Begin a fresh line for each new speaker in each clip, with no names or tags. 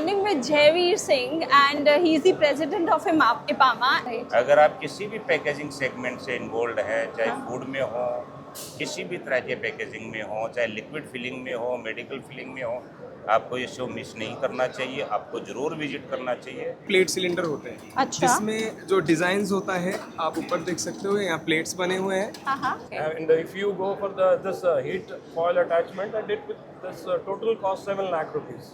standing with Jaiveer Singh and he is the president of IPAMA.
अगर आप किसी भी पैकेजिंग सेगमेंट से इन्वॉल्व है, चाहे फूड में हो, किसी भी तरह के पैकेजिंग में हो, चाहे लिक्विड फिलिंग में हो, मेडिकल फिलिंग में हो, आपको ये शो मिस नहीं करना चाहिए, आपको जरूर विजिट करना चाहिए।
प्लेट सिलेंडर होते हैं,
अच्छा।
जिसमें जो डिजाइन्स होता है आप ऊपर देख सकते हो, यहाँ प्लेट्स बने हुए हैं।
And if you go for this heat foil attachment, I did with this total cost 7 lakh rupees.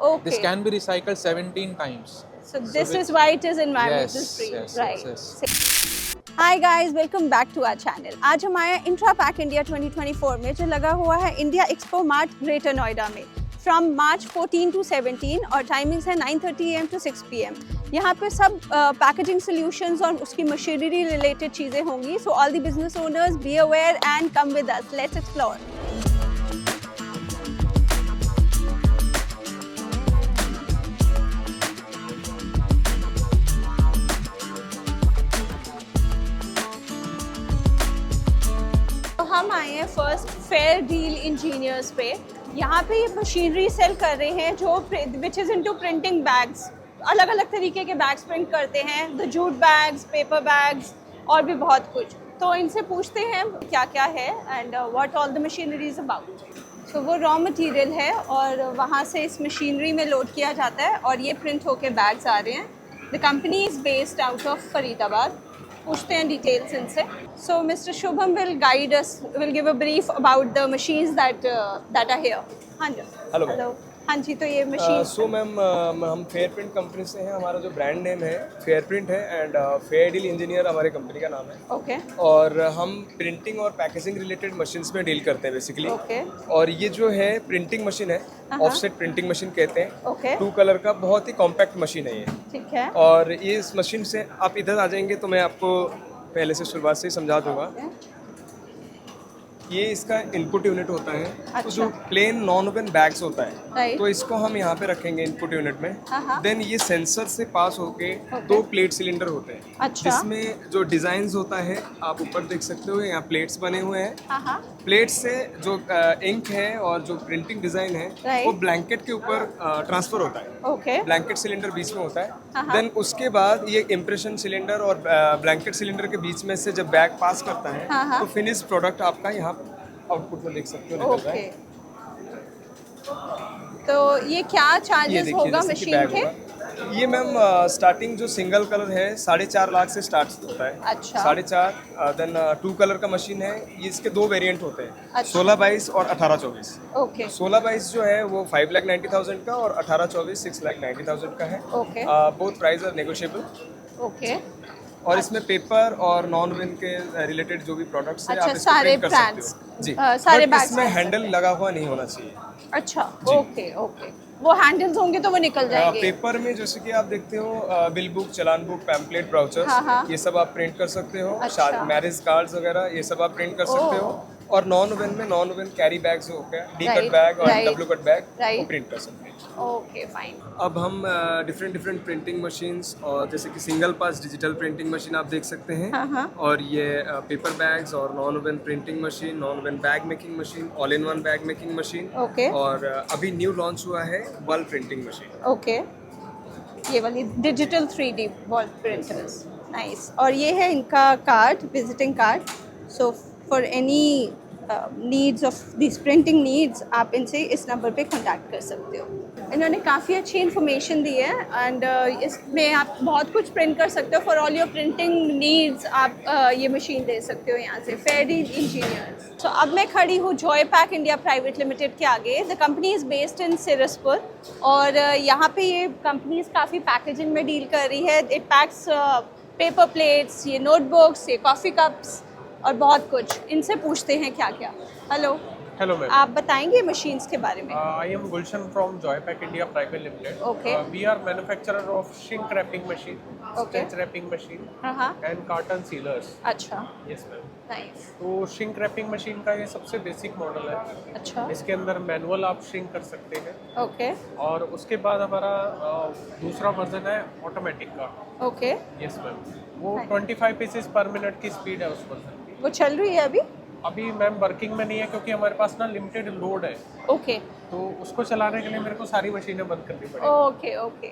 Okay.
This can be recycled 17 times.
So this is why it is environmental
Yes,
free,
yes,
right?
yes,
Hi guys, welcome back to our channel. आज हम आए intra pack India 2024 में जो लगा हुआ है India expo mart greater Noida में from March 14 to 17 और टाइमिंग्स है 9:30 AM to 6 PM। यहाँ पे सब पैकेजिंग सॉल्यूशंस और उसकी मशीनरी रिलेटेड चीज़ें होंगी। So all the business owners be aware and come with us, let's explore. हम आए हैं फर्स्ट फेयर डील इंजीनियर्स पे। यहाँ पे ये मशीनरी सेल कर रहे हैं जो which is into printing bags. अलग अलग तरीके के बैग्स प्रिंट करते हैं, the jute bags, paper bags और भी बहुत कुछ। तो इनसे पूछते हैं क्या क्या है and what all the machinery is about. तो वो रॉ मटेरियल है और वहाँ से इस मशीनरी में लोड किया जाता है और ये प्रिंट होके बैग्स आ रहे हैं। The company is based out of Faridabad. पूछते हैं डिटेल्स इनसे। So mister Shubham will guide us, will give a brief about the machines that are here. हाँ जी,
हेलो।
हाँ जी, तो ये मशीन
सो मैम हम फेयर प्रिंट कंपनी से हैं। हमारा जो ब्रांड नेम है फेयर प्रिंट है एंड फेयर डील इंजीनियर हमारी कंपनी का नाम है।
ओके
और हम प्रिंटिंग और पैकेजिंग रिलेटेड मशीन्स में डील करते हैं बेसिकली।
ओके
और ये जो है प्रिंटिंग मशीन है, ऑफसेट प्रिंटिंग मशीन कहते हैं।
ओके
2 कलर का बहुत ही कॉम्पैक्ट मशीन है ये।
ठीक है।
और ये इस मशीन से आप इधर आ जाएंगे तो मैं आपको पहले से शुरुआत से ही समझा दूंगा। ये इसका इनपुट यूनिट होता है।
अच्छा।
तो जो प्लेन नॉन ओपन बैग्स होता है
Right.
तो इसको हम यहाँ पे रखेंगे इनपुट यूनिट में।
हाँ।
देन ये सेंसर से पास होके 2 प्लेट सिलेंडर होते हैं।
अच्छा।
जिसमें जो डिजाइन्स होता है आप ऊपर देख सकते हो, यहाँ प्लेट्स बने हुए हैं।
हाँ।
प्लेट से जो इंक है और जो प्रिंटिंग डिजाइन है
Right.
वो ब्लैंकेट के ऊपर ट्रांसफर होता है।
ओके
ब्लैंकेट सिलेंडर बीच में होता
हाँ।
है। देन उसके बाद ये इम्प्रेशन सिलेंडर और ब्लैंकेट सिलेंडर के बीच में से जब बैग पास करता है
हाँ।
तो फिनिश प्रोडक्ट आपका यहाँ आउटपुट में देख सकते हो निकल रहा
ओके।
है।
तो ये क्या
ये
चार्जेस
देखिए
होगा
जैसे कि
मशीन
बैग
के?
होगा। ये मैम स्टार्टिंग जो सिंगल कलर है 4.5 लाख से स्टार्ट होता है।
अच्छा।
4.5। देन 2 कलर का मशीन है। ये इसके 2 वेरिएंट होते हैं,
अच्छा।
16/22 और 18/24।
ओके
16/22 जो है वो 5,90,000 का और 18/24 6,90,000 का है।
Okay
both price are negotiable.
Okay.
और इसमें पेपर और नॉन विन के रिलेटेड जो भी प्रोडक्ट्स हैं
अच्छा,
आप इसको
सारे
print कर सकते
brands,
हो। जी
सारे
But
bags
इसमें
हैं।
हैंडल लगा हुआ नहीं होना चाहिए।
अच्छा ओके ओके। वो हैंडल्स होंगे तो वो निकल जाएंगे।
पेपर में जैसे कि आप देखते हो बिल बुक, चलान बुक, पैम्पलेट, ब्राउचर्स,
हाँ।
ये सब आप प्रिंट कर सकते हो।
अच्छा।
मैरिज कार्ड्स वगैरह ये सब आप प्रिंट कर सकते हो। और नॉन ओवन में नॉन ओवन कैरी बैग्स हो गया, डी
Right,
कट बैग और
right,
डब्ल्यू कट बैग वो
right.
प्रिंट कर सकते हैं।
Okay fine.
अब हम डिफरेंट प्रिंटिंग मशीन्स और जैसे कि single pass digital printing machine आप देख सकते हैं।
हाँ।
और ये पेपर बैग्स और non oven printing machine, non oven bag making machine, all in one bag making machine.
Okay.
और अभी न्यू लॉन्च हुआ है वॉल प्रिंटिंग मशीन।
ओके, ये वाली digital 3D wall printers, nice. और ये है इनका card, visiting card. So for any needs of this printing needs आप इनसे इस नंबर पे कांटेक्ट कर सकते हो। इन्होंने काफ़ी अच्छी इन्फॉर्मेशन दी है एंड इसमें आप बहुत कुछ प्रिंट कर सकते हो। For all your printing needs आप ये मशीन ले सकते हो यहाँ से, फेयर डील इंजीनियर्स। तो अब मैं खड़ी हूँ Joy Pack India Private Limited के आगे। The company is based in Siraspur और यहाँ पे ये कंपनीज काफ़ी पैकेजिंग में डील कर रही है। इट पैक्स पेपर प्लेट्स, ये नोटबुक्स, ये कॉफ़ी कप्स और बहुत कुछ। इनसे पूछते हैं क्या क्या। Hello
Hello ma'am.
आप बताएंगे मशीन्स के बारे में?
I am Gulshan from Joypack India Private Limited.
Okay.
We are manufacturer of shrink wrapping machine,
Okay.
stretch wrapping machine
हाँ
and carton sealers.
अच्छा,
Yes ma'am.
नाइस।
तो shrink wrapping machine का ये सबसे बेसिक मॉडल है।
अच्छा
इसके अंदर मैनुअल आप shrink कर सकते हैं
ओके
और उसके बाद हमारा दूसरा वर्जन है ऑटोमेटिक का।
ओके।
यस मैम, वो 25 पीसेस पर मिनट की स्पीड है उस वर्जन की।
वो चल रही है अभी?
अभी मैम वर्किंग में नहीं है क्योंकि हमारे पास ना लिमिटेड लोड है,
ओके
तो उसको चलाने के लिए मेरे को सारी मशीनें बंद करनी पड़ेगी।
Okay okay.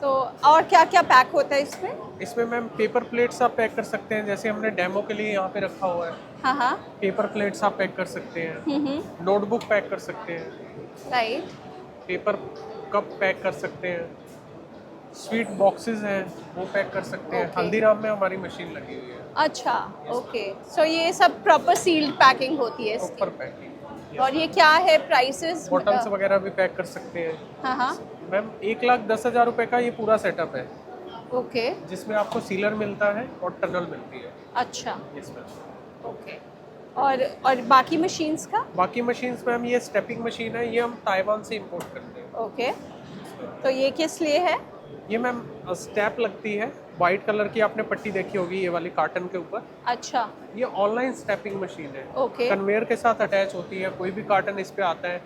तो और क्या क्या पैक होता है इसमें?
इसमें मैम पेपर प्लेट्स आप पैक कर सकते हैं, जैसे हमने डेमो के लिए यहाँ पे रखा हुआ है।
हाँ हाँ।
पेपर प्लेट्स आप पैक कर सकते हैं, नोटबुक पैक कर सकते हैं,
राइट।
पेपर कप पैक कर सकते हैं, स्वीट बॉक्सेस हैं वो पैक कर सकते हैं।
Okay.
हल्दीराम में हमारी मशीन लगी हुई है,
अच्छा ओके। सो ये सब प्रॉपर सील्ड पैकिंग होती है
प्रॉपर
इसकी।
पैकिंग।
और ये क्या है प्राइसेस?
बॉटल्स वगैरह भी पैक कर सकते हैं।
हाँ हाँ।
मैम 1,10,000 रुपये का ये पूरा सेटअप है,
ओके
जिसमें आपको सीलर मिलता है और टनल मिलती है।
अच्छा
इसमें
ओके। और बाकी मशीन्स का?
बाकी मशीन्स मैम ये स्टेपिंग मशीन है, ये हम ताइवान से इंपोर्ट करते हैं।
ओके। तो ये किस लिए है?
ये मैम स्टेप लगती है, वाइट कलर की आपने पट्टी देखी होगी ये वाली कार्टन के ऊपर।
अच्छा
ये ऑनलाइन स्टेपिंग मशीन है,
ओके।
कन्वेयर के साथ अटैच होती है। कोई भी कार्टन इस पे आता है,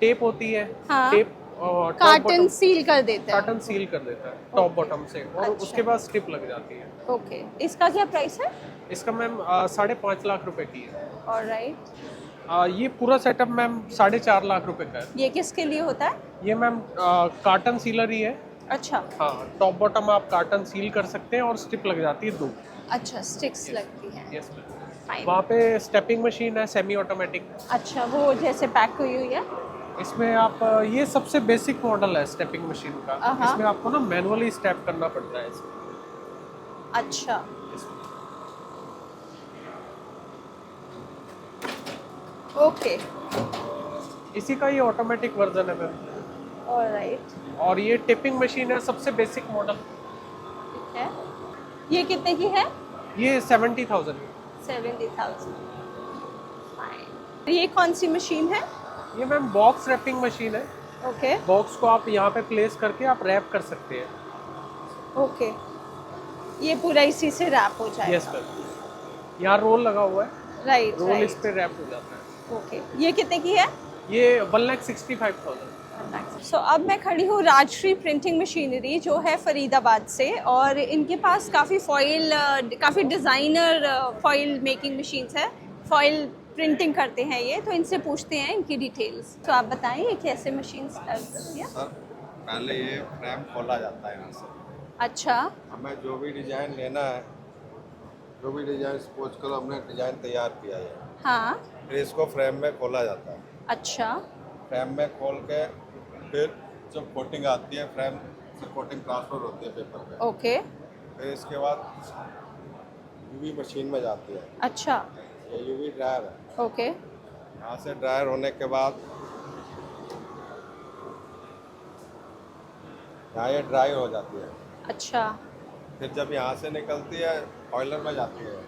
टेप होती है,
हाँ।
टेप
कार्टन सील कर देते हैं।
कार्टन सील कर देता है टॉप बॉटम से, और
अच्छा।
उसके बाद स्ट्रिप लग जाती है।
ओके। इसका क्या प्राइस है?
इसका मैम 5.5 लाख रुपए की है।
ऑलराइट।
ये पूरा सेटअप मैम 4.5 लाख रुपए का है।
ये किसके लिए होता है?
ये मैम कार्टन सीलर ही है।
अच्छा
हाँ, टॉप बॉटम आप कार्टन सील कर सकते हैं और स्ट्रिप लग जाती है 2।
अच्छा स्टिक्स लगती हैं।
Yes ma'am.
फाइन।
वहाँ पे स्टेपिंग मशीन है सेमी ऑटोमेटिक।
अच्छा वो जैसे पैक हुई हुई है।
इसमें आप ये सबसे बेसिक मॉडल है स्टेपिंग मशीन का।
हाँ।
इसमें आपको ना मैनुअली स्टेप करना पड़ता है इसमें।
अच्छा ओके।
इसी का ये ऑटोमेटिक वर्जन है मैम।
ऑलराइट
और ये टिपिंग मशीन है सबसे बेसिक मॉडल।
ठीक है। ये कितने की है?
ये 70,000 है।
70,000। फाइन। ये कौन सी मशीन है?
ये मैम बॉक्स रैपिंग मशीन है।
ओके
बॉक्स को आप यहाँ पे प्लेस करके आप रैप कर सकते हैं।
ओके। ये पूरा इसी से रैप हो जाएगा।
Yes ma'am. यहाँ रोल लगा हुआ है,
राइट
रोल इस
राइट।
पे रैप हो जाता है।
ओके। ये कितने की है?
ये 1,65,000।
सो अब मैं खड़ी हूँ राजश्री प्रिंटिंग मशीनरी जो है फरीदाबाद से, और इनके पास काफ़ी डिज़ाइनर फॉइल मेकिंग मशीन्स है। फॉइल प्रिंटिंग करते हैं ये, तो इनसे पूछते हैं इनकी डिटेल्स। तो आप बताएं ये कैसे मशीन करती है?
सर पहले ये फ्रेम खोला जाता है यहाँ से।
अच्छा
हमें जो भी डिज़ाइन लेना है, जो भी डिज़ाइन सपोज करो हमने डिज़ाइन तैयार किया है,
हाँ
फिर इसको फ्रेम में खोला जाता है।
अच्छा
फ्रेम में खोल के फिर जब कोटिंग आती है, फ्रेम से कोटिंग ट्रांसफ़र होती है पेपर पे।
ओके
फिर इसके बाद यूवी मशीन में जाती है।
अच्छा
ये यूवी ड्रायर है।
ओके
यहाँ से ड्रायर होने के बाद यहाँ ये ड्राई हो जाती है।
अच्छा।
फिर जब यहाँ से निकलती है ऑयलर में जाती है।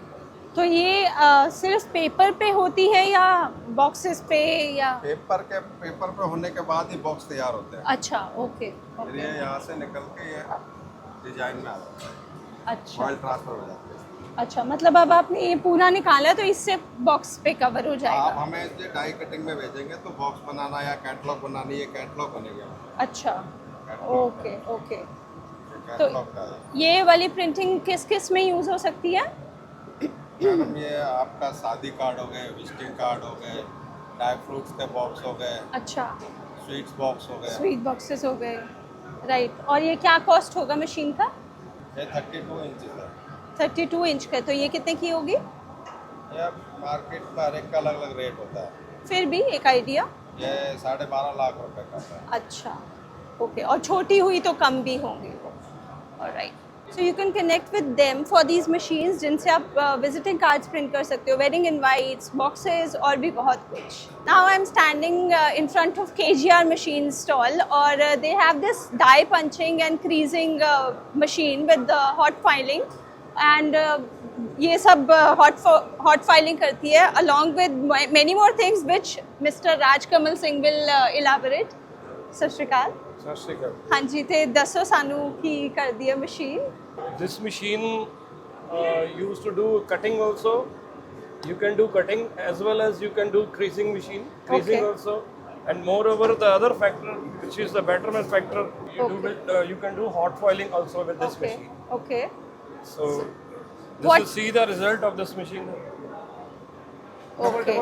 तो ये सिर्फ पेपर पे होती है या बॉक्सेस पे या?
पेपर पे होने के बाद ही बॉक्स तैयार होते हैं।
अच्छा ओके
फिर ये यहाँ से निकल के ये डिजाइन में आ जाता है,
अच्छा
ऑयल ट्रांसफर हो जाती है।
अच्छा। मतलब अब आपने ये पूरा निकाला तो इससे बॉक्स पे कवर हो
आप
जाएगा।
हमें इसे डाई कटिंग में भेजेंगे तो बॉक्स बनाना या कैटलॉग बनानी, ये कैटलॉग बनेगा।
अच्छा ओके ओके।
कैटलॉग का
ये वाली प्रिंटिंग किस किस में यूज़ हो सकती है?
मैडम ये आपका शादी कार्ड हो गए, विजिटिंग कार्ड हो गए, ड्राई फ्रूट्स के बॉक्स हो गए,
अच्छा
स्वीट्स बॉक्स हो गए।
स्वीट बॉक्सेस हो गए। राइट। और ये क्या कॉस्ट होगा मशीन का?
ये 32 इंचज है।
32 इंच का। तो ये कितने की होगी?
ये मार्केट में हर एक का अलग अलग रेट होता है।
फिर भी एक आइडिया।
ये 12.5 लाख रुपए का है।
अच्छा ओके। और छोटी हुई तो कम भी होंगी वो। Alright. So you can connect with them for these machines, जिनसे आप विजिटिंग कार्ड्स प्रिंट कर सकते हो, वेडिंग इनवाइट्स, बॉक्सेस और भी बहुत कुछ। Now I am standing in front of KGR machine stall, और they have this die punching and creasing machine with hot foiling, and ये सब हॉट फाइलिंग करती है along with many more things which Mr. Raj Kamal Singh will elaborate. सत श्री अकाल।
सत श्री अकाल।
हाँ जी, ते दसो सानू की कर दी है machine?
This machine used to do cutting also. You can do cutting as well as you can do creasing machine. Creasing
Okay.
also. And moreover, the other factor, which is the betterment factor, you can do hot foiling also with this
Okay.
machine.
Okay.
So,
What-
this is see the result of this machine.
Okay.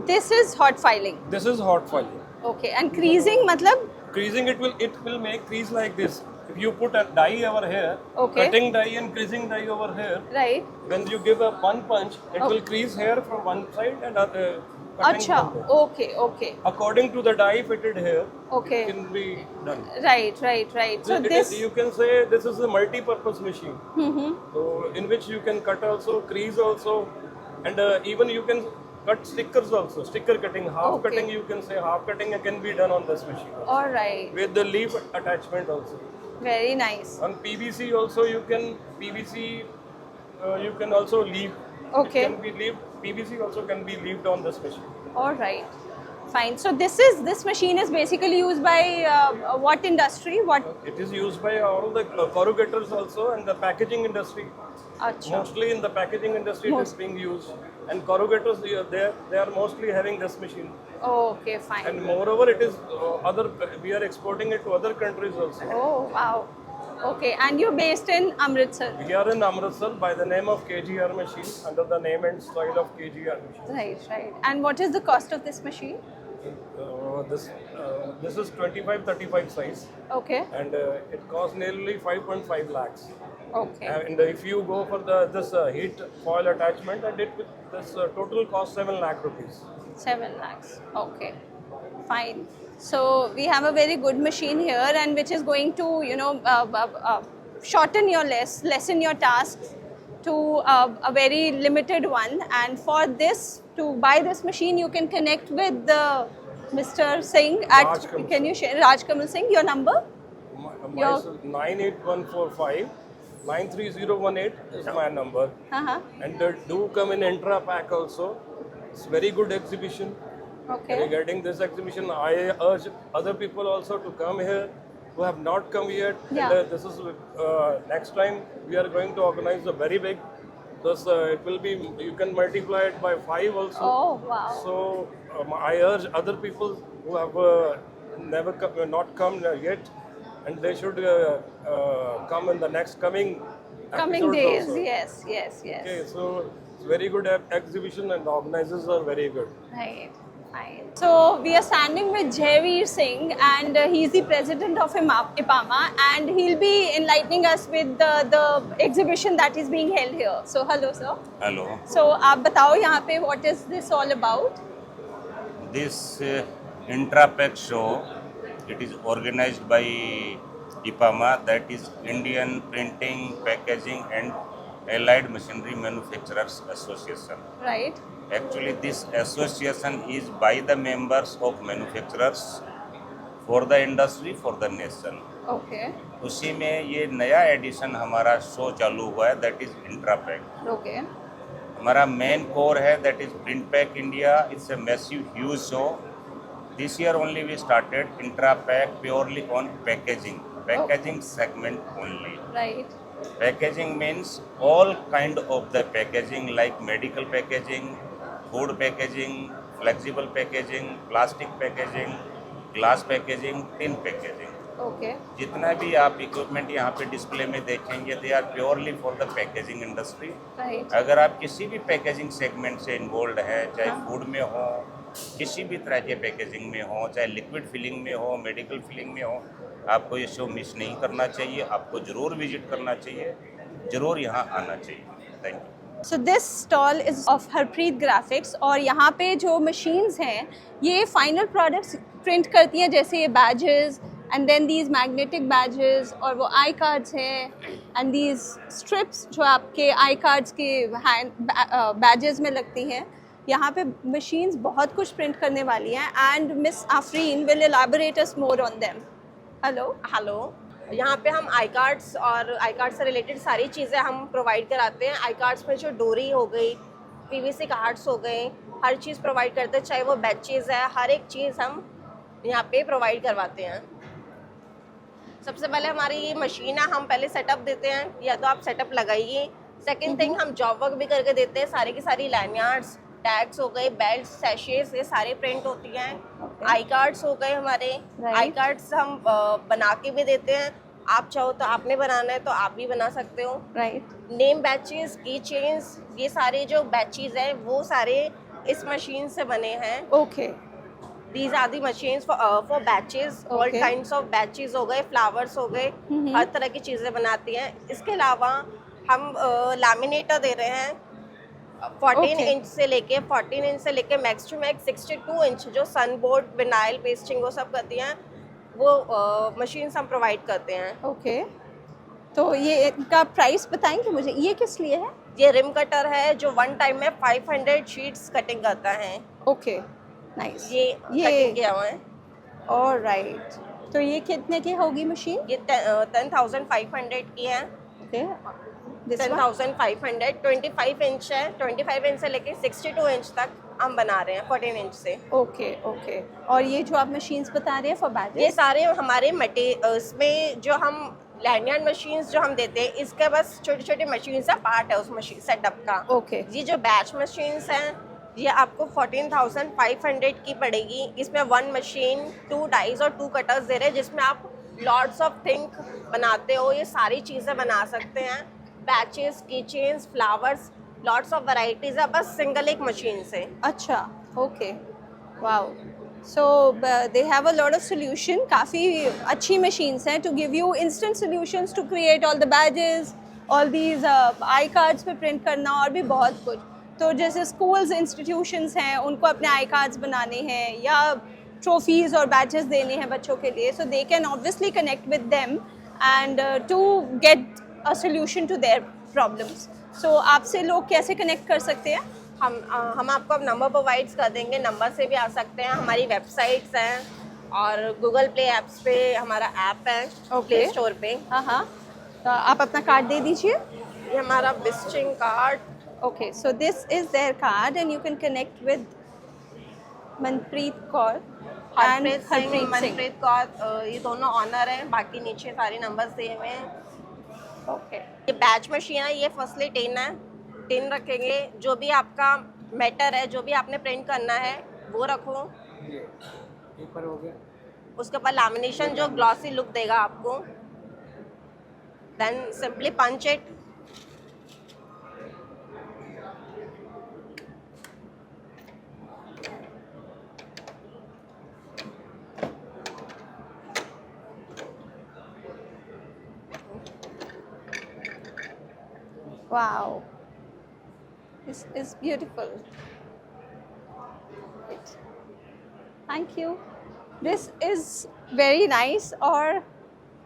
This is hot filing.
This is hot filing.
Okay. And creasing matlab?
Creasing, it will make crease like this. If you put a die over here,
Okay.
cutting die and creasing die over here,
Right.
when you give a one punch, it
Oh.
will crease here from one side and cutting
Acha.
from there.
Okay. Okay.
According to the die fitted here,
Okay.
it can be done.
Right. Right. Right. So this.
You can say this is a multi-purpose machine.
Mm-hmm.
So in which you can cut also, crease also, and even you can cut stickers also. Sticker cutting, half
Okay.
cutting, you can say half cutting can be done on this machine.
All right.
With the leaf attachment also.
Very nice.
On PVC also you can you can also leave.
Okay.
It can be leaved. PVC also can be leaved on this machine.
All right. Fine. So this machine is basically used by what industry? What?
It is used by all the corrugators also and the packaging industry.
Acha.
Mostly in the packaging industry it is being used. And corrugators, they are mostly having this machine.
Okay. Fine.
And moreover, it is we are exporting it to other countries also.
Oh wow. Okay. And you're based in Amritsar.
We are in Amritsar by the name of KGR machine, under the name and style of KGR machine.
Right. Right. And what is the cost of this machine?
This is 25-35 size,
Okay.
and it costs nearly 5.5 lakhs.
Okay.
And if you go for this heat foil attachment, and this total cost 7 lakh rupees.
7 lakhs. Okay. Fine. So we have a very good machine here, and which is going to, shorten your lessen your tasks to a very limited one. And for this, to buy this machine, you can connect with Mr. Singh at.
Raj Kamal
Can you share Raj Kamal Singh your number?
My 98145 93018 is my number.
Uh-huh.
And do come in Intra Pack also. It's very good exhibition.
Okay.
Regarding this exhibition, I urge other people also to come here who have not come yet.
Yeah.
And this is next time we are going to organize a very big. Thus, it will be, you can multiply it by 5 also.
Oh wow.
So I urge other people who have not come yet, and they should come in the next coming
Coming
episodes
days.
also.
Yes. Yes. Yes.
Okay, so it's very good exhibition, and the organizers are very good.
Right. Fine. So we are standing with Jaiveer Singh, and he's the president of IPAMA, and he'll be enlightening us with the exhibition that is being held here. So hello, sir.
Hello.
So आप बताओ यहाँ पे what is this all about?
This Intrapack show, it is organized by IPAMA, that is Indian Printing, Packaging and Allied Machinery Manufacturers Association.
Right.
Actually, this association is by the members of manufacturers for the industry, for the nation.
Okay.
उसी में ये नया addition हमारा show चालू हुआ है, that is Intrapac.
Okay.
हमारा main core है that is Print Pack India. It's a massive huge show. This year only we started Intrapac purely on packaging segment only.
Right.
Packaging means all kind of the packaging, like medical packaging, food packaging, flexible packaging, plastic packaging, glass packaging, tin packaging.
Okay.
जितना भी आप equipment यहाँ पे display में देखेंगे, they are purely for the packaging industry.
Right.
अगर आप किसी भी पैकेजिंग सेगमेंट से इन्वॉल्व हैं, चाहे फूड में हो, किसी भी तरह के पैकेजिंग में हो, चाहे लिक्विड फिलिंग में हो, मेडिकल फिलिंग में हो, आपको ये शो मिस नहीं करना चाहिए. आपको ज़रूर विजिट करना चाहिए, ज़रूर यहाँ आना चाहिए. Thank you.
So this stall is of Harpreet Graphics, और यहाँ पे जो machines हैं ये final products print करती हैं, जैसे ये badges and then these magnetic badges, और वो आई कार्ड्स हैं and these strips जो आपके आई कार्ड्स के badges में लगती हैं. यहाँ पे machines बहुत कुछ print करने वाली हैं, and Miss Afreen will elaborate us more on them.
Hello. यहाँ पे हम आई कार्ड्स और आई कार्ड से रिलेटेड सारी चीज़ें हम प्रोवाइड कराते हैं. आई कार्ड्स में जो डोरी हो गई, पीवीसी कार्ड्स हो गए, हर चीज़ प्रोवाइड करते हैं, चाहे वो बैचेज़ है, हर एक चीज़ हम यहाँ पे प्रोवाइड करवाते हैं. सबसे पहले हमारी ये मशीन है, हम पहले सेटअप देते हैं, या तो आप सेटअप लगाइए. सेकंड थिंग, हम जॉब वर्क भी करके देते हैं. सारी की सारी लैनियार्ड्स, टैग्स हो गए, बेल्ट, सैशेस, ये सारे प्रिंट होती हैं. आई कार्ड्स हो गए हमारे. आई कार्ड्स हम बना के भी देते हैं. आप चाहो तो आपने बनाना है तो आप भी बना सकते हो.
Right.
नेम बैचेस, की चेन्स, ये सारे जो बैचेस हैं वो सारे इस मशीन से बने हैं।
Okay.
These are the machines for batches, all
Okay.
kinds of batches हो गए, flowers हो गए, हर तरह की चीज़ें बनाती हैं। इसके अलावा हम लैमिनेटर दे रहे हैं 14
Okay.
इंच से लेके मैक्स टू मैक्स 62 इंच, जो सन बोर्ड, विनाइल पेस्टिंग वो सब करती हैं, वो मशीन्स हम प्रोवाइड करते हैं।
Okay. तो ये इनका प्राइस बताएंगे मुझे, ये किस लिए है?
ये रिम कटर है जो वन टाइम में 500 शीट्स कटिंग करता है।
Okay. Nice.
ये कटिंग किया हुआ है।
All right. तो ये कितने की होगी मशीन?
ये 10,500 की है।
Okay. This one?
10,500 25 इंच है। 25 इंच से लेके 62 इंच तक हम बना रहे हैं 14 इंच से।
Okay. Okay. और ये जो आप मशीन्स बता रहे हैं for badges?
ये सारे हमारे इसमें जो हम लैंडयार्ड मशीन्स जो हम देते हैं, इसके बस छोटे छोटे मशीन का पार्ट है उस मशीन सेटअप का।
Okay.
ये जो बैच मशीन्स हैं, ये आपको 14,500 की पड़ेगी। इसमें 1 मशीन, 2 डाइज और 2 कटर्स दे रहे हैं, जिसमें आप लॉट्स ऑफ थिंग बनाते हो, ये सारी चीज़ें बना सकते हैं। Badges, keychains, flowers, lots of varieties है, बस सिंगल एक मशीन से।
अच्छा. Okay. Wow. So they have a lot of solution. काफ़ी अच्छी machines हैं to give you instant solutions to create all the badges, all these iCards पे print करना और भी बहुत कुछ. तो जैसे schools, institutions हैं, उनको अपने iCards बनाने हैं या trophies और badges देने हैं बच्चों के लिए, so they can obviously connect with them and to get a solution to their problems. So आपसे लोग कैसे connect कर सकते हैं?
हम आपको अब नंबर प्रोवाइड्स कर देंगे, नंबर से भी आ सकते हैं। हमारी वेबसाइट्स हैं और गूगल प्ले ऐप्स पे हमारा ऐप है, प्ले स्टोर पे।
हाँ. तो आप अपना कार्ड दे दीजिए.
ये हमारा visiting card.
Okay, so this is their card and you can connect with Manpreet Kaur and
Harpreet Singh,
Harpreet Singh.
Manpreet Kaur, ये दोनों ऑनर हैं। बाकी नीचे सारे नंबर्स दिए हुए हैं।
Okay.
ये बैच मशीन है, ये फर्स्टली टिन है। टिन रखेंगे, जो भी आपका मैटर है, जो भी आपने प्रिंट करना है वो रखो।
पेपर हो गया।
उसके बाद लैमिनेशन जो ग्लॉसी लुक देगा आपको। Then simply punch it.
Wow. This is beautiful. Right. Thank you. This is very nice, or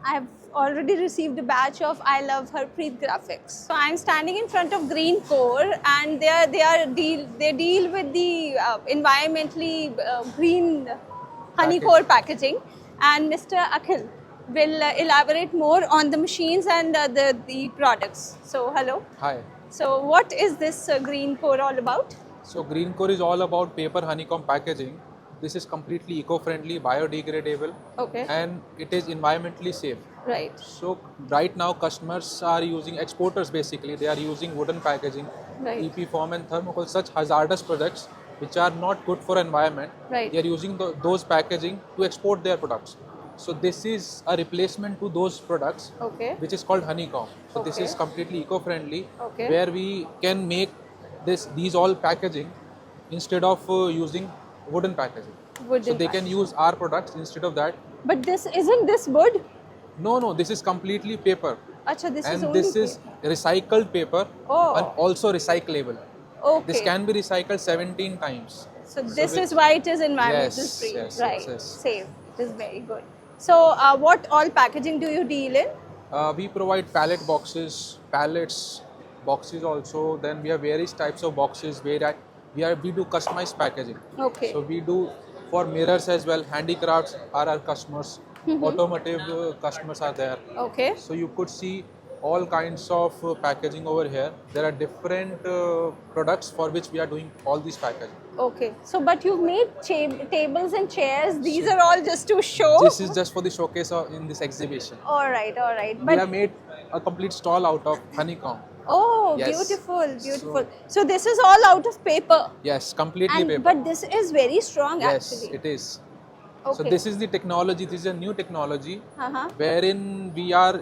I have already received a badge of I Love Harpreet Graphics. So I'm standing in front of Green Core, and they deal with the environmentally green honey core packaging, and Mr. Akhil will elaborate more on the machines and the products. So hello.
Hi.
So what is this Green Core all about?
So Green Core is all about paper honeycomb packaging. This is completely eco-friendly, biodegradable,
Okay.
and it is environmentally safe.
Right.
So right now customers are using, exporters basically, they are using wooden packaging,
Right.
EP foam and thermocol, such hazardous products which are not good for environment.
Right.
They are using those packaging to export their products. So this is a replacement to those products,
Okay.
which is called honeycomb. So this
Okay.
is completely eco-friendly,
Okay.
where we can make these all packaging instead of using wooden packaging.
Wooden
So they can
packaging.
use our products instead of that.
But this isn't this wood?
No, this is completely paper.
Acha, this is
And
only
this is recycled paper
Oh.
and also recyclable.
okay.
This can be recycled 17 times.
So this is why it is environmental
Yes,
free,
yes,
right?
yes, yes.
Safe. It is very good. So what all packaging do you deal in?
We provide pallet boxes, pallets, boxes also. Then we have various types of boxes where we do customized packaging.
Okay.
So we do for mirrors as well. Handicrafts are our customers. Automotive customers are there.
Okay.
So you could see all kinds of packaging over here. There are different products for which we are doing all these packaging.
Okay. So but you've made tables and chairs. These are all just to show.
This is just for the showcase in this exhibition.
All right. All right.
We
But
have made a complete stall out of honeycomb.
oh,
Yes.
beautiful, beautiful. So this is all out of paper.
Yes, completely
And
paper.
but this is very strong
Yes,
actually.
it is.
Okay.
So this is the technology. This is a new technology
Uh-huh.
wherein we are,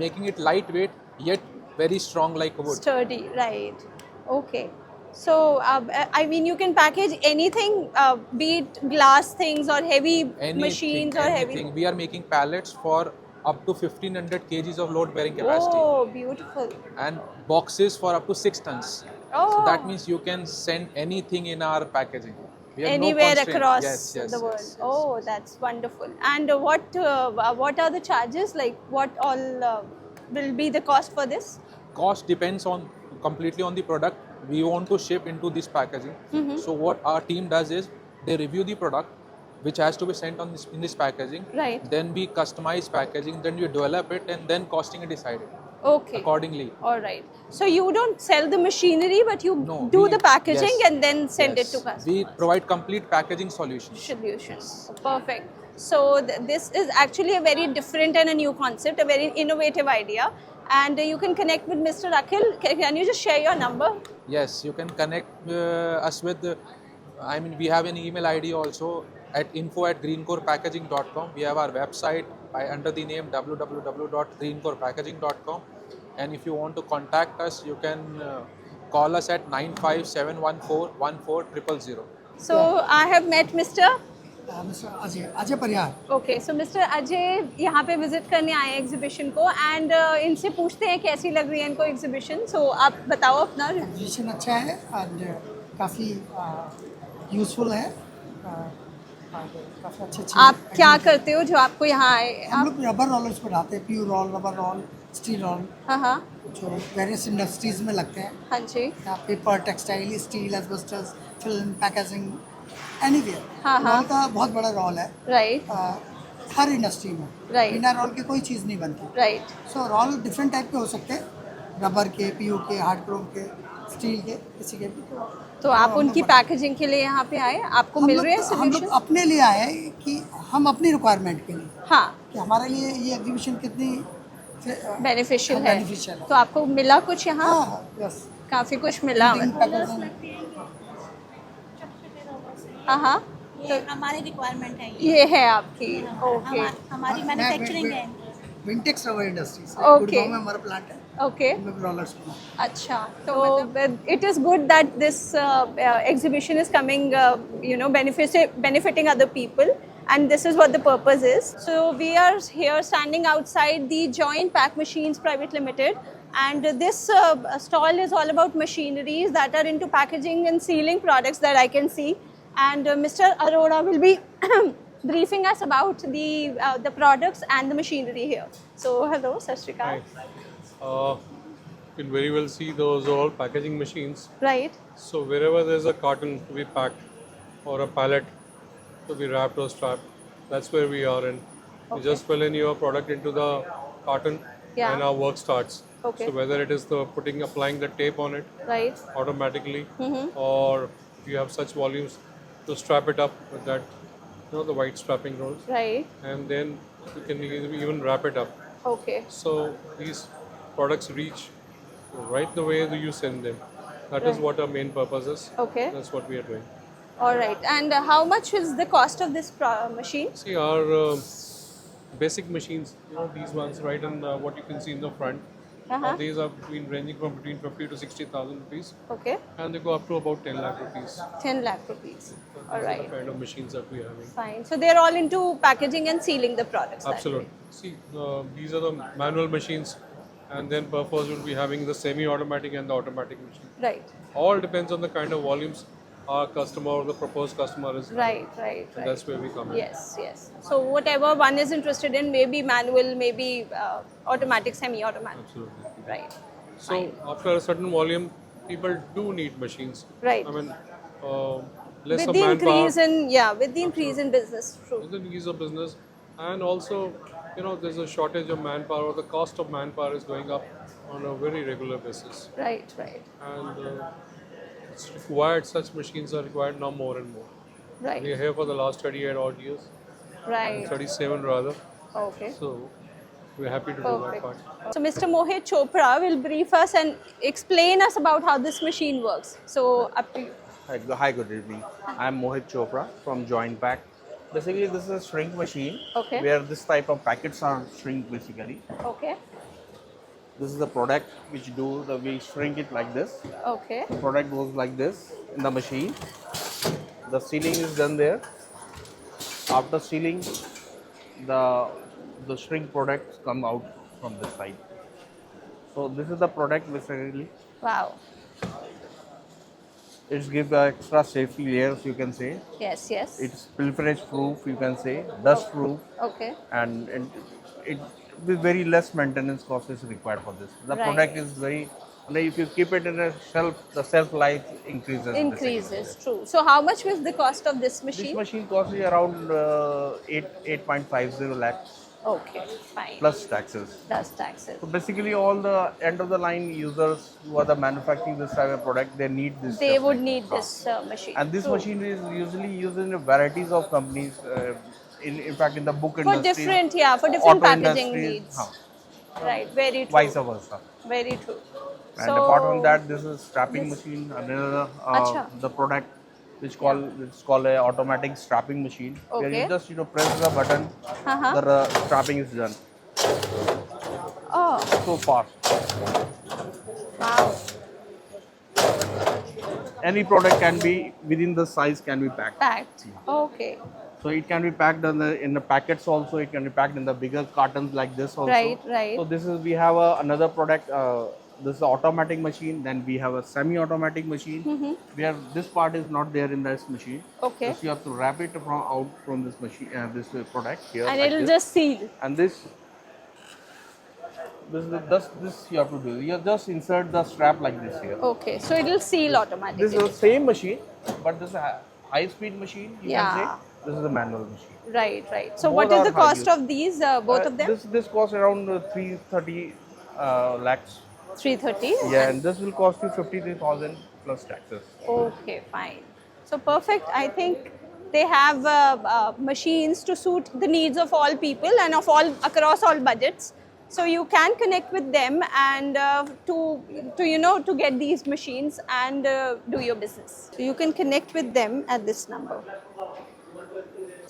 making it lightweight yet very strong like wood.
Sturdy, right? Okay. So, I mean, you can package anything, be it glass things or heavy machines or heavy.
anything. We are making pallets for up to 1500 kgs of load bearing capacity,
Oh, beautiful.
and boxes for up to 6 tons.
Oh,
So that means you can send anything in our packaging. We have no
anywhere
constraint.
across
Yes, yes,
the
yes,
world.
yes.
Oh, that's wonderful. And what are the charges? Like, what all will be the cost for this?
Cost depends on completely on the product we want to ship into this packaging.
Mm-hmm.
So what our team does is they review the product which has to be sent on this in this packaging.
Right.
Then we customize packaging, then we develop it, and then costing is decided
Okay.
accordingly.
All right. So you don't sell the machinery, but you
No,
do
we-
the packaging
yes,
and then send
yes.
it to customers.
We provide complete packaging solutions.
Solutions. Perfect. So this is actually a very different and a new concept, a very innovative idea. And you can connect with Mr. Akhil. Can you just share your number?
Yes, you can connect us with. I mean, we have an email ID also at info@greencorepackaging.com. We have our website under the name www.greencorepackaging.com. And if you want to contact us, you can call us at 95714
So I have met Mr.
Mister Ajay Parihar
okay so mister Ajay यहाँ पे visit करने आए हैं exhibition को and इनसे पूछते हैं कैसी लग रही है इनको एग्जीबिशन. सो आप बताओ अपना.
एग्जीबिशन अच्छा है एंड काफ़ी यूज़फुल है काफ़ी अच्छे
आप क्या करते हो जो आपको यहाँ आए?
हम लोग रबर रोलर्स बनाते हैं, pure roll, rubber roll, steel roll,
हाँ हाँ
जो वेरियस इंडस्ट्रीज़ में लगते हैं.
हाँ जी.
Paper, textile, steel, asbestos, film, packaging, anywhere.
हाँ, हाँ.
रोल का बहुत बड़ा रोल है
राइट
हर इंडस्ट्री में.
Right.
बिना रोल के कोई चीज़ नहीं बनती.
Right.
So roll different type के हो सकते हैं, रबर के, पीयू के, हार्ड क्रोम के, स्टील के, किसी के भी.
तो आप उनकी पैकेजिंग के लिए यहाँ पे आए, आपको मिल रहे हैं
हम
सोल्यूशन?
लोग अपने लिए आए हैं कि हम अपनी रिक्वायरमेंट के लिए
हाँ,
कि हमारे लिए ये एग्जीबिशन कितनी
बेनिफिशियल है.
beneficial है.
तो आपको मिला कुछ यहाँ?
हाँ यस
काफी कुछ मिला. हाँ हाँ.
ये हमारी रिक्वायरमेंट है
ये है आपकी. ओके
हमारी मैन्युफैक्चरिंग है.
Wintex rubber industries
Okay.
Gurgaon में हमारा प्लांट है,
ओके.
हम लोग रोलर्स बनाते हैं.
अच्छा, तो it is good that this exhibition is coming, benefiting other people, and this is what the purpose is. So we are here standing outside the Joint Pack Machines Private Limited, and this stall is all about machineries that are into packaging and sealing products that I can see. And Mr. Arora will be briefing us about the products and the machinery here. So hello, Sat Shri Akal.
You can very well see those are all packaging machines.
Right.
So wherever there's a carton to be packed or a pallet to be wrapped or strapped, that's where we are in. You just fill in your product into the carton
Yeah.
and our work starts.
Okay.
So whether it is applying the tape on it
Right.
automatically, or you have such volumes to strap it up with that, the white strapping rolls,
Right.
and then you can even wrap it up.
Okay.
So these products reach right the way that you send them. That is what our main purpose is.
Okay.
That's what we are doing.
All right. And how much is the cost of this machine?
See our basic machines, these ones right in what you can see in the front. These are ranging from between 50 to 60,000 rupees,
Okay.
and they go up to about 10 lakh rupees.
10 lakh rupees. All
These are
right.
the kind of machines that we are having.
Fine. So they're all into packaging and sealing the products. that
Absolutely. See, these are the manual machines, and then purpose will be having the semi-automatic and the automatic machine.
way. Right.
All depends on the kind of volumes our customer or the proposed customer is.
Right. Right. Right.
That's where we come in.
Yes. Yes. So whatever one is interested in, maybe manual, maybe automatic, semi-automatic.
Absolutely.
Right.
So after a certain volume, people do need machines.
Right.
I mean, less
With
of
the
manpower,
increase in with the increase in business. True.
with the needs of business, and also, there's a shortage of manpower. The cost of manpower is going up on a very regular basis,
Right. Right.
and it's required. Such machines are required now more and more.
Right.
We are here for the last 38 odd years,
Right.
37 rather.
Okay.
So we're happy to do that
Perfect.
part.
So Mr. Mohit Chopra will brief us and explain us about how this machine works. So up to you.
Hi, good evening. I'm Mohit Chopra from Joint Pack. Basically, this is a shrink machine
Okay.
where this type of packets are shrink basically.
Okay.
This is the product which we shrink it like this.
Okay.
The product goes like this in the machine. The sealing is done there. After sealing, the shrink products come out from this side. So this is the product basically.
Wow.
It gives extra safety layers, you can say.
Yes, yes.
It's pilferage proof, you can say, dust proof,
Okay.
and it with very less maintenance cost is required for this. The
Right.
product is very, and if you keep it in a shelf, the shelf life increases.
Increases, true. So how much was the cost of this
This
machine?
machine costs you around 8.50 lakhs
Okay, fine.
plus taxes.
Plus taxes.
So basically, all the end of the line users who are the manufacturing this type of product, they need this.
They
stuff
would
like
need
this.
this machine.
And this
True.
machine is usually used in varieties of companies. In fact, in the book
For
industry,
different, yeah, for different
auto
packaging
industries,
needs. Right, very true.
vice versa.
Very true.
And apart from that, this is strapping machine. Another
Acha.
the product which called a automatic strapping machine. Where
Okay.
you just press the button,
Uh-huh.
the strapping is done.
Oh,
So fast.
wow.
Any product can be within the size can be packed.
Packed. Okay.
So it can be packed in the packets also. It can be packed in the bigger cartons like this also.
Right, right.
So this is we have another product. This is automatic machine. Then we have a semi-automatic machine. Where this part is not there in this machine.
Okay.
Just you have to wrap it out from this machine. This product here.
And
like
it'll
this.
just seal.
And this you have to do. You just insert the strap like this here.
Okay, so it'll seal automatically.
This is the same machine, but this is a high-speed machine. You
Yeah.
can say this is a manual machine.
Right, right. So
Both
what is
are
the
high
cost
use.
of these, both of them?
This costs around 330 lakhs.
330?
Yeah, and this will cost you 53,000 plus taxes.
Okay, fine. So perfect. I think they have machines to suit the needs of all people and of all across all budgets. So you can connect with them and to get these machines and do your business. So you can connect with them at this number.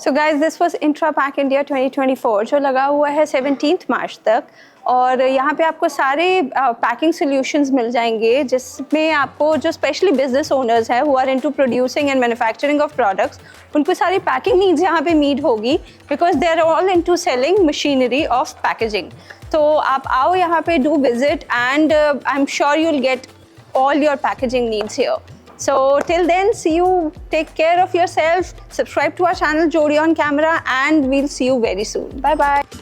So guys, this was Intra Pack India 2024 जो लगा हुआ है 17th मार्च तक और यहाँ पे आपको सारे पैकिंग सॉल्यूशंस मिल जाएंगे जिसमें आपको जो स्पेशली बिजनेस ओनर्स हैं who are into producing and manufacturing of products उनको सारी पैकिंग नीड्स यहाँ पे मीट होगी because they are all into selling machinery of packaging. तो आप आओ यहाँ पे do visit and I am sure you will get all your packaging needs here. So till then, see you, take care of yourself, subscribe to our channel Jodi on Camera, and we'll see you very soon. Bye bye.